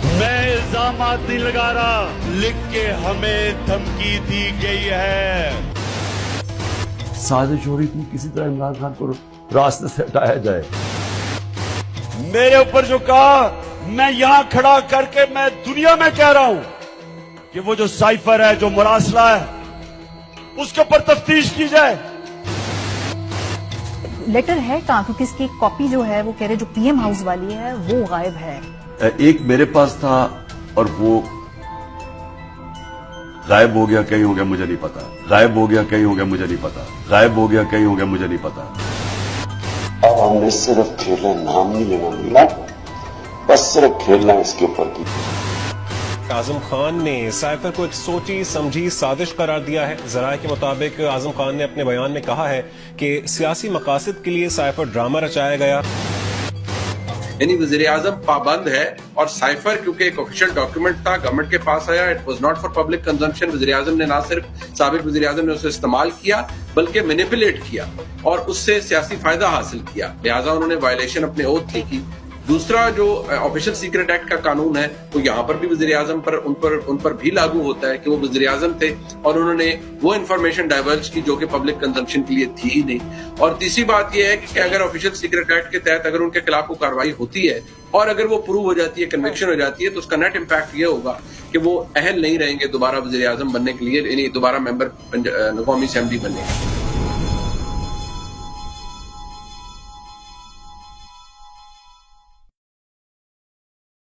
मैं इल्जामात नहीं लगा रहा, लिख के हमें धमकी दी गई है। साजिश हो रही थी किसी तरह इमरान खान को रास्ते से हटाया जाए। मेरे ऊपर जो कहा, मैं यहां खड़ा करके मैं दुनिया में कह रहा हूं कि वो जो साइफर है, जो मुरासला है, उसके ऊपर तफ्तीश की जाए। लेटर है कहाँ? क्योंकि इसकी कॉपी जो है वो कह रहे जो पीएम हाउस वाली है वो गायब है। एक मेरे पास था और वो गायब हो गया, कहीं हो गया मुझे नहीं पता। गायब हो गया, कहीं हो गया मुझे नहीं पता। गायब हो गया, कहीं हो गया मुझे नहीं पता। अब हमने सिर्फ खेलना, नाम नहीं लेना मिला, बस सिर्फ खेलना इसके ऊपर की। आजम खान ने साइफर को एक सोची समझी साजिश करार दिया है। ज़राए के मुताबिक आजम खान ने अपने बयान में कहा है कि सियासी मकासद के लिए साइफर ड्रामा रचाया गया। यानी वज़ीर आज़म पाबंद है और साइफर क्योंकि एक ऑफिशियल डॉक्यूमेंट था, गवर्नमेंट के पास आया, it was not for public consumption. वज़ीर आज़म ने ना सिर्फ साबिक वज़ीर आज़म ने उसे इस्तेमाल किया बल्कि मैनिपुलेट किया और उससे सियासी फायदा हासिल किया। लिहाजा उन्होंने वायलेशन अपने ओथ की। दूसरा जो ऑफिशियल सीक्रेट एक्ट का कानून है वो यहाँ पर भी वज़ीर आज़म पर उन पर भी लागू होता है कि वो वज़ीर आज़म थे और उन्होंने वो इन्फॉर्मेशन डाइवर्ज की जो कि पब्लिक कंजम्पशन के लिए थी ही नहीं। और तीसरी बात ये है कि अगर ऑफिशियल सीक्रेट एक्ट के तहत अगर उनके खिलाफ कोई कार्रवाई होती है और अगर वो प्रूव हो जाती है, कन्विक्शन हो जाती है, तो उसका नेट इम्पैक्ट ये होगा कि वो अहल नहीं रहेंगे दोबारा वज़ीर आज़म बनने के लिए, यानी दोबारा मेंबर कौमी असेंबली बनने के लिए।